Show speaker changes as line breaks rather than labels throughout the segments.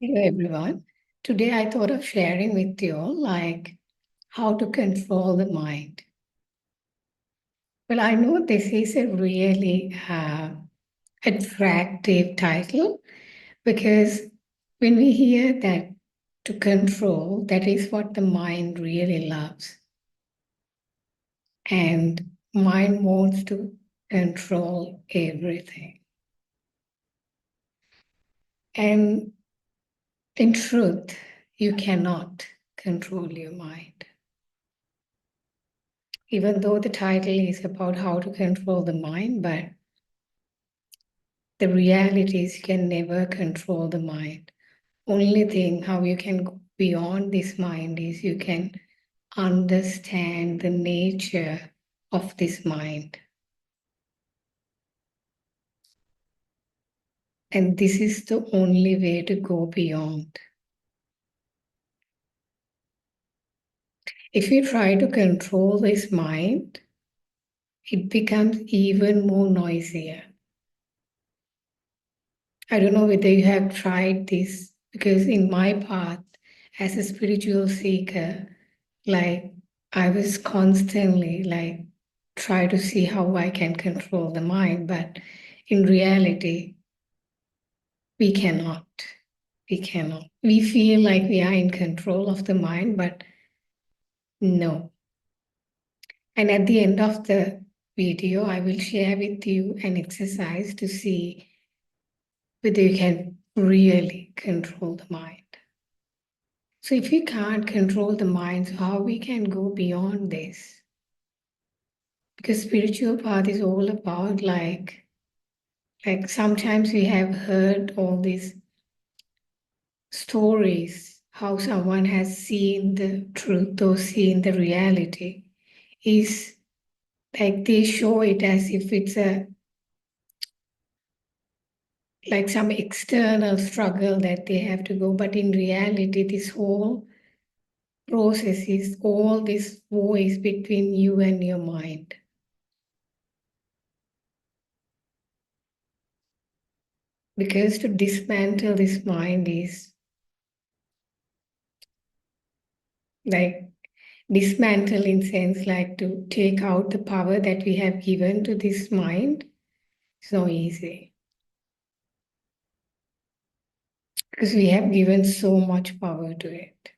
Hello everyone. Today I thought of sharing with you how to control the mind. Well, I know this is a really attractive title because when we hear that to control, that is what the mind really loves. And mind wants to control everything. And in truth, you cannot control your mind. Even though the title is about how to control the mind, but the reality is you can never control the mind. Only thing how you can go beyond this mind is you can understand the nature of this mind. And this is the only way to go beyond. If you try to control this mind, it becomes even more noisier. I don't know whether you have tried this, because in my path as a spiritual seeker, I was constantly try to see how I can control the mind, but in reality, we cannot. We cannot. We feel like we are in control of the mind, but no. And at the end of the video, I will share with you an exercise to see whether you can really control the mind. So if you can't control the mind, so how we can go beyond this? Because spiritual path is all about sometimes we have heard all these stories, how someone has seen the truth or seen the reality. Is like they show it as if it's a like some external struggle that they have to go. But in reality, this whole process is all this voice between you and your mind. Because to dismantle this mind is like dismantle in sense like to take out the power that we have given to this mind. It's not easy because we have given so much power to it.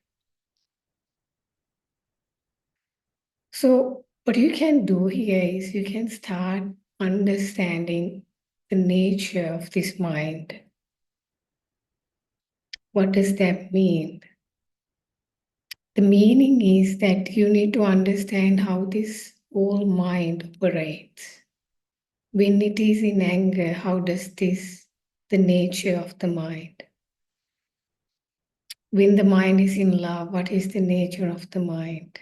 So what you can do here is you can start understanding the nature of this mind. What does that mean? The meaning is that you need to understand how this whole mind operates. When it is in anger, how does this, the nature of the mind? When the mind is in love, what is the nature of the mind?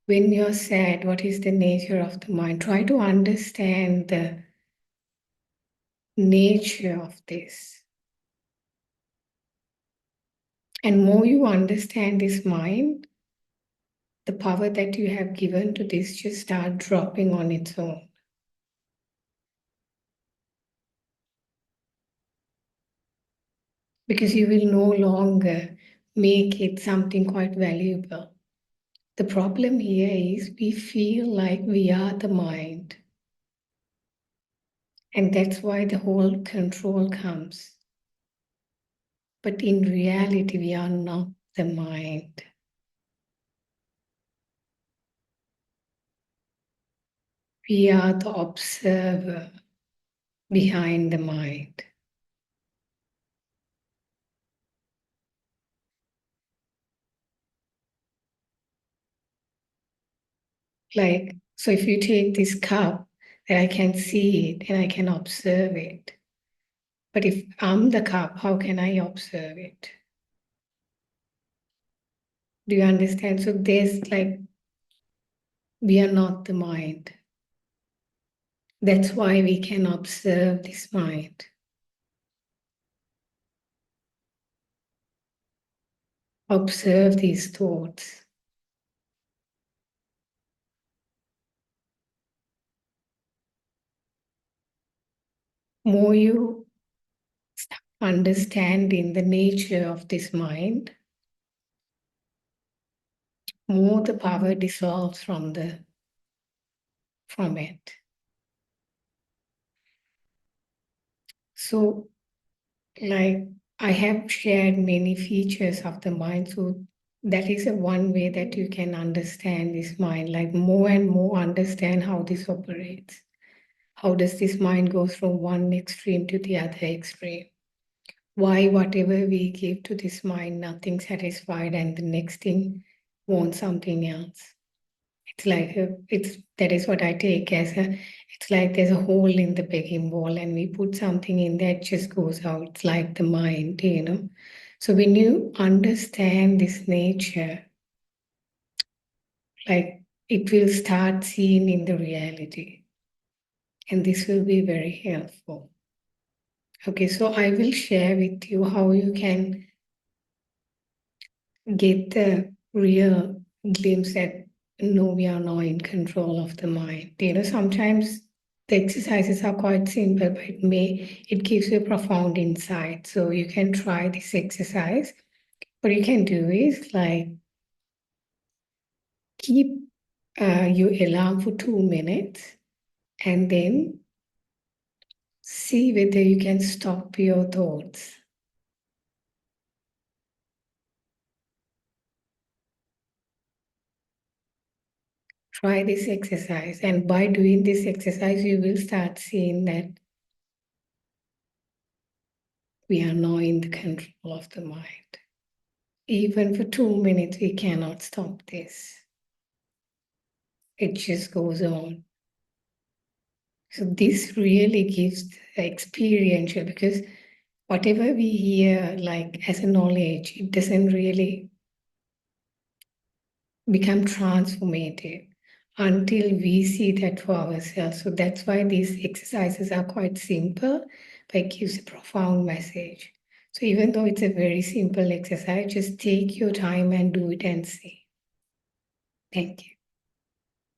When you're sad, what is the nature of the mind? Try to understand the nature of this. And more you understand this mind, the power that you have given to this just start dropping on its own. Because you will no longer make it something quite valuable. The problem here is we feel like we are the mind. And that's why the whole control comes. But in reality, we are not the mind. We are the observer behind the mind. So if you take this cup, then I can see it and I can observe it. But if I'm the cup, how can I observe it? Do you understand? So we are not the mind. That's why we can observe this mind. Observe these thoughts. More you start understanding the nature of this mind, more the power dissolves from it. So, like, I have shared many features of the mind. So that is a one way that you can understand this mind, like more and more understand how this operates. How does this mind go from one extreme to the other extreme? Why whatever we give to this mind, nothing satisfied, and the next thing wants something else. It's like that is what I take as it's like there's a hole in the begging bowl and we put something in that just goes out. It's like the mind, you know. So when you understand this nature, like it will start seeing in the reality. And this will be very helpful. Okay, so I will share with you how you can get the real glimpse that no, we are not in control of the mind. You know, sometimes the exercises are quite simple, but it gives you a profound insight. So you can try this exercise. What you can do is like keep your alarm for 2 minutes and then see whether you can stop your thoughts. Try this exercise, and by doing this exercise, you will start seeing that we are now in the control of the mind. Even for 2 minutes, we cannot stop this. It just goes on. So this really gives the experiential, because whatever we hear like as a knowledge, it doesn't really become transformative until we see that for ourselves. So that's why these exercises are quite simple, but it gives a profound message. So even though it's a very simple exercise, just take your time and do it and see. Thank you.